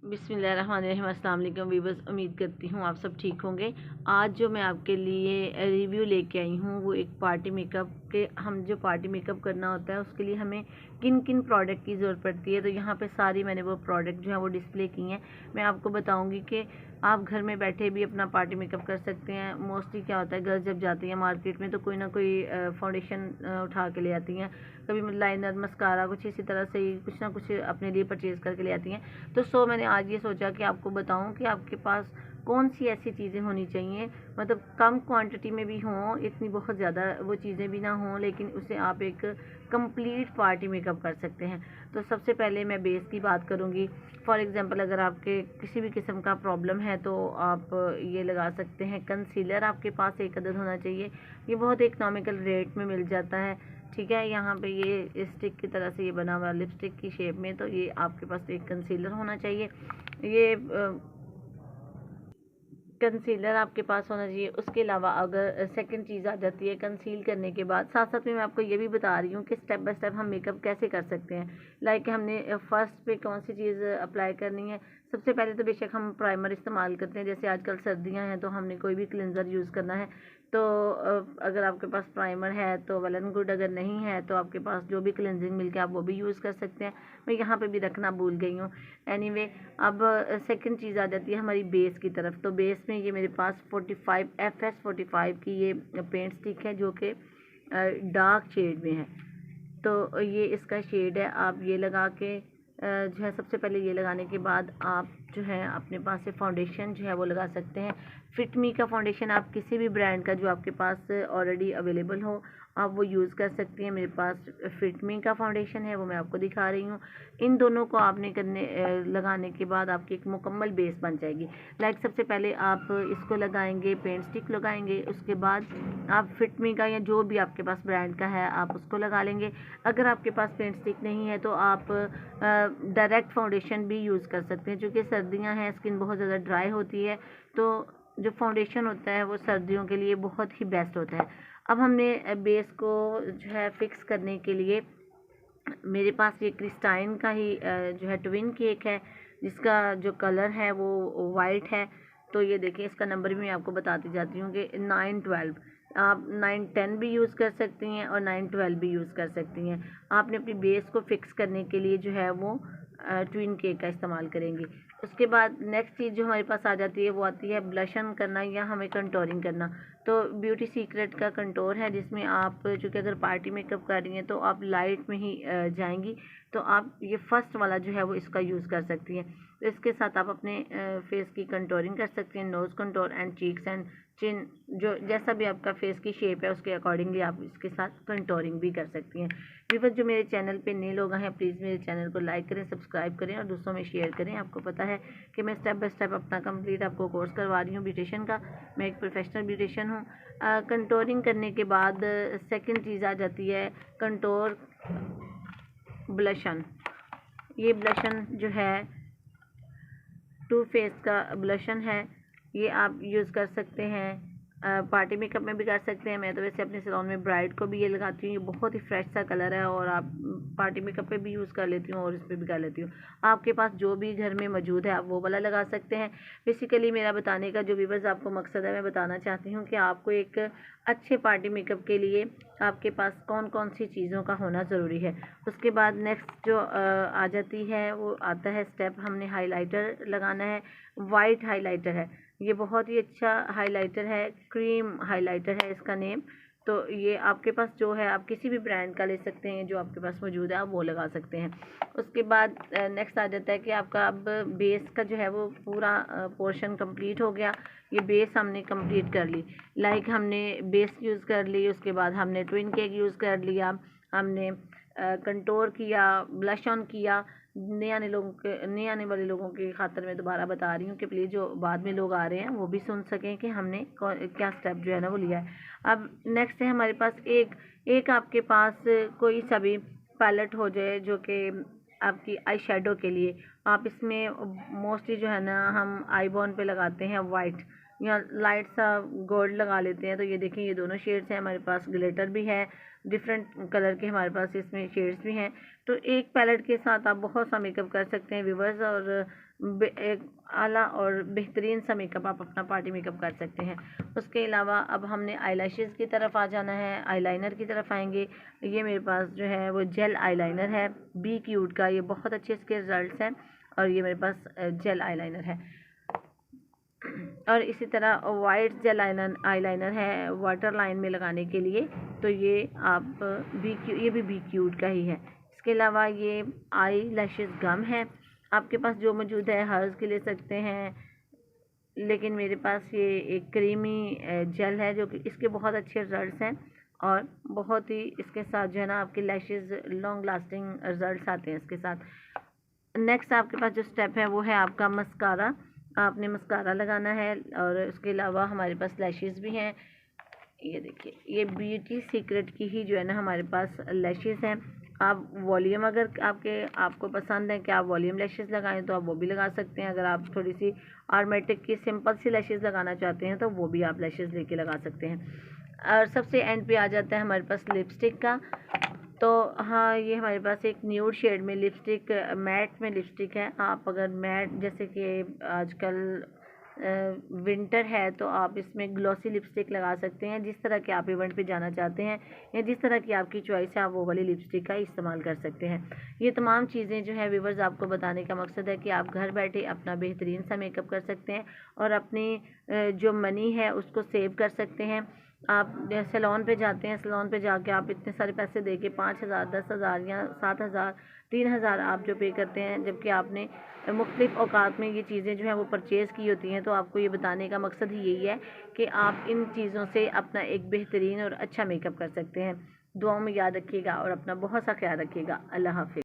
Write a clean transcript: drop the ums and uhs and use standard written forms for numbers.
बिस्मिल्लाहिर्रहमानिर्रहीम। अस्सलाम वालेकुम वीवर्स, उम्मीद करती हूँ आप सब ठीक होंगे। आज जो मैं आपके लिए रिव्यू लेके आई हूँ वो एक पार्टी मेकअप के, हम जो पार्टी मेकअप करना होता है उसके लिए हमें किन किन प्रोडक्ट की ज़रूरत पड़ती है। तो यहाँ पे सारी मैंने वो प्रोडक्ट जो है वो डिस्प्ले की हैं। मैं आपको बताऊँगी कि आप घर में बैठे भी अपना पार्टी मेकअप कर सकते हैं। मोस्टली क्या होता है, गर्ल्स जब जाती हैं मार्केट में तो कोई ना कोई फाउंडेशन उठा के ले आती हैं, कभी लाइनर, मस्कारा, कुछ इसी तरह से ही कुछ ना कुछ अपने लिए परचेज़ करके ले आती हैं। तो मैंने आज ये सोचा कि आपको बताऊं कि आपके पास कौन सी ऐसी चीज़ें होनी चाहिए, मतलब कम क्वांटिटी में भी हों, इतनी बहुत ज़्यादा वो चीज़ें भी ना हों, लेकिन उसे आप एक कंप्लीट पार्टी मेकअप कर सकते हैं। तो सबसे पहले मैं बेस की बात करूंगी। फॉर एग्जांपल अगर आपके किसी भी किस्म का प्रॉब्लम है तो आप ये लगा सकते हैं। कंसीलर आपके पास एक अदद होना चाहिए। ये बहुत इकनॉमिकल रेट में मिल जाता है, ठीक है। यहाँ पे ये स्टिक की तरह से ये बना हुआ लिपस्टिक की शेप में, तो ये आपके पास एक कंसीलर होना चाहिए। ये कंसीलर आपके पास होना चाहिए। उसके अलावा अगर सेकंड चीज़ आ जाती है कंसील करने के बाद, साथ साथ में मैं आपको ये भी बता रही हूँ कि स्टेप बाय स्टेप हम मेकअप कैसे कर सकते हैं। लाइक हमने फर्स्ट पे कौन सी चीज़ अप्लाई करनी है। सबसे पहले तो बेशक हम प्राइमर इस्तेमाल करते हैं, जैसे आजकल सर्दियाँ हैं तो हमने कोई भी क्लिनज़र यूज़ करना है तो अगर आपके पास प्राइमर है तो वेल एंड गुड, अगर नहीं है तो आपके पास जो भी क्लिनजिंग मिल्क है आप वो भी यूज़ कर सकते हैं। मैं यहाँ पे भी रखना भूल गई हूँ। एनीवे, अब सेकंड चीज़ आ जाती है हमारी बेस की तरफ। तो बेस में ये मेरे पास 45 FS45 की ये पेंट स्टिक है जो कि डार्क शेड में है। तो ये इसका शेड है। आप ये लगा के जो है, सबसे पहले ये लगाने के बाद आप जो है अपने पास से फाउंडेशन जो है वो लगा सकते हैं। फिटमी का फाउंडेशन, आप किसी भी ब्रांड का जो आपके पास ऑलरेडी अवेलेबल हो आप वो यूज़ कर सकती हैं। मेरे पास फिटमी का फाउंडेशन है, वो मैं आपको दिखा रही हूँ। इन दोनों को आपने लगाने के बाद आपकी एक मुकम्मल बेस बन जाएगी। लाइक सबसे पहले आप इसको लगाएंगे, पेंट स्टिक लगाएंगे, उसके बाद आप फिटमी का या जो भी आपके पास ब्रांड का है आप उसको लगा लेंगे। अगर आपके पास पेंट स्टिक नहीं है तो आप डायरेक्ट फाउंडेशन भी यूज़ कर सकते हैं। क्योंकि सर्दियां हैं, स्किन बहुत ज़्यादा ड्राई होती है, तो जो फाउंडेशन होता है वो सर्दियों के लिए बहुत ही बेस्ट होता है। अब हमने बेस को जो है फिक्स करने के लिए, मेरे पास ये क्रिस्टाइन का ही जो है ट्विन केक है जिसका जो कलर है वो वाइट है। तो ये देखिए, इसका नंबर भी मैं आपको बताती जाती हूँ कि 912। आप 910 भी यूज़ कर सकती हैं और 912 भी यूज़ कर सकती हैं। आपने अपनी बेस को फिक्स करने के लिए जो है वो ट्विन केक का इस्तेमाल करेंगी। उसके बाद नेक्स्ट चीज़ जो हमारे पास आ जाती है वो आती है ब्लशन करना या हमें कंटोरिंग करना। तो ब्यूटी सीक्रेट का कंटोर है जिसमें आप, चूँकि अगर पार्टी मेकअप कर रही हैं तो आप लाइट में ही जाएंगी, तो आप ये फर्स्ट वाला जो है वो इसका यूज़ कर सकती हैं। तो इसके साथ आप अपने फेस की कंटोरिंग कर सकती हैं, nose contour and cheeks and chin, जो जैसा भी आपका फेस की शेप है उसके अकॉर्डिंगली आप इसके साथ कंटोरिंग भी कर सकती हैं। व्यूअर्स, जो मेरे चैनल पे नए लोग हैं प्लीज़ मेरे चैनल को लाइक करें, सब्सक्राइब करें और दूसरों में शेयर करें। आपको पता है कि मैं स्टेप बाय स्टेप अपना कंप्लीट आपको कोर्स करवा रही हूँ ब्यूटिशियन का। मैं एक प्रोफेशनल ब्यूटिशियन हूँ। कंटोरिंग करने के बाद सेकंड चीज़ आ जाती है कंटोर ब्लशन। ये ब्लशन जो है टू फेस का ब्लशन है, ये आप यूज़ कर सकते हैं। पार्टी मेकअप में भी कर सकते हैं। मैं तो वैसे अपने सैलून में ब्राइड को भी ये लगाती हूँ। ये बहुत ही फ्रेश सा कलर है और आप पार्टी मेकअप पे भी यूज़ कर लेती हूँ और इस पर भी कर लेती हूँ। आपके पास जो भी घर में मौजूद है आप वो वाला लगा सकते हैं। बेसिकली मेरा बताने का जो व्यूअर्स आपको मकसद है, मैं बताना चाहती हूँ कि आपको एक अच्छे पार्टी मेकअप के लिए आपके पास कौन कौन सी चीज़ों का होना ज़रूरी है। उसके बाद नेक्स्ट जो आ जाती है वो आता है स्टेप, हमने हाइलाइटर लगाना है। वाइट हाइलाइटर है, ये बहुत ही अच्छा हाइलाइटर है, क्रीम हाइलाइटर है इसका नेम। तो ये आपके पास जो है आप किसी भी ब्रांड का ले सकते हैं, जो आपके पास मौजूद है आप वो लगा सकते हैं। उसके बाद नेक्स्ट आ जाता है कि आपका अब बेस का जो है वो पूरा पोर्शन कंप्लीट हो गया। ये बेस हमने कंप्लीट कर ली। लाइक हमने बेस यूज़ कर ली, उसके बाद हमने ट्विन केक यूज़ कर लिया, हमने कंटोर किया, ब्लश ऑन किया। नए आने वाले लोगों की खातिर मैं दोबारा बता रही हूँ कि प्लीज़ जो बाद में लोग आ रहे हैं वो भी सुन सकें कि हमने क्या स्टेप जो है ना वो लिया है। अब नेक्स्ट है हमारे पास एक आपके पास कोई सा भी पैलेट हो जाए जो कि आपकी आई शेडो के लिए। आप इसमें मोस्टली जो है ना हम आई बोन पे लगाते हैं वाइट या लाइट सा गोल्ड लगा लेते हैं। तो ये देखें, ये दोनों शेड्स हैं हमारे पास, ग्लिटर भी है, डिफरेंट कलर के हमारे पास इसमें शेड्स भी हैं। तो एक पैलेट के साथ आप बहुत सा मेकअप कर सकते हैं व्यूवर्स। और एक आला और बेहतरीन सा मेकअप आप अपना पार्टी मेकअप कर सकते हैं। उसके अलावा अब हमने आईलैशेज़ की तरफ आ जाना है, आईलाइनर की तरफ आएंगे। ये मेरे पास जो है वो जेल आईलाइनर है बी क्यूट का, ये बहुत अच्छे इसके रिजल्ट्स हैं और ये मेरे पास जेल आईलाइनर है। और इसी तरह वाइट जेल आईलाइनर है वाटर लाइन में लगाने के लिए, तो ये आप ये भी बी क्यूट का ही है। इसके अलावा ये आई लैशेज़ गम है, आपके पास जो मौजूद है हर्ज के ले सकते हैं, लेकिन मेरे पास ये एक क्रीमी जेल है जो कि इसके बहुत अच्छे रिजल्ट्स हैं और बहुत ही इसके साथ जो है ना आपके लैशेज़ लॉन्ग लास्टिंग रिजल्ट्स आते हैं इसके साथ। नेक्स्ट आपके पास जो स्टेप है वो है आपका मस्कारा। आपने मस्कारा लगाना है और उसके अलावा हमारे पास लैशेज़ भी हैं। ये देखिए, ये ब्यूटी सीक्रेट की ही जो है ना हमारे पास लैशेज़ हैं। आप वॉल्यूम अगर आपको पसंद है कि आप वॉल्यूम लैशेज़ लगाएं तो आप वो भी लगा सकते हैं। अगर आप थोड़ी सी आर्मेटिक की सिंपल सी लैशेज़ लगाना चाहते हैं तो वो भी आप लैशेज़ लेके लगा सकते हैं। और सबसे एंड पे आ जाता है हमारे पास लिपस्टिक का। तो हाँ, ये हमारे पास एक न्यूड शेड में लिपस्टिक, मैट में लिपस्टिक है। आप अगर मैट, जैसे कि आजकल विंटर है, तो आप इसमें ग्लॉसी लिपस्टिक लगा सकते हैं। जिस तरह के आप इवेंट पे जाना चाहते हैं या जिस तरह की आपकी चॉइस है, आप वो वाली लिपस्टिक का इस्तेमाल कर सकते हैं। ये तमाम चीज़ें जो है व्यूवर्स आपको बताने का मकसद है कि आप घर बैठे अपना बेहतरीन सा मेकअप कर सकते हैं और अपनी जो मनी है उसको सेव कर सकते हैं। आप सैलून पे जाते हैं, सैलून पे जाके आप इतने सारे पैसे दे के 5,000, 10,000 या 7,000, 3,000 आप जो पे करते हैं, जबकि आपने मुख्तलिफ औकात में ये चीज़ें जो हैं वो परचेज़ की होती हैं। तो आपको ये बताने का मकसद ही यही है कि आप इन चीज़ों से अपना एक बेहतरीन और अच्छा मेकअप कर सकते हैं। दुआओं में याद रखिएगा और अपना बहुत सा ख्याल रखिएगा। अल्लाह हाफ़िज़।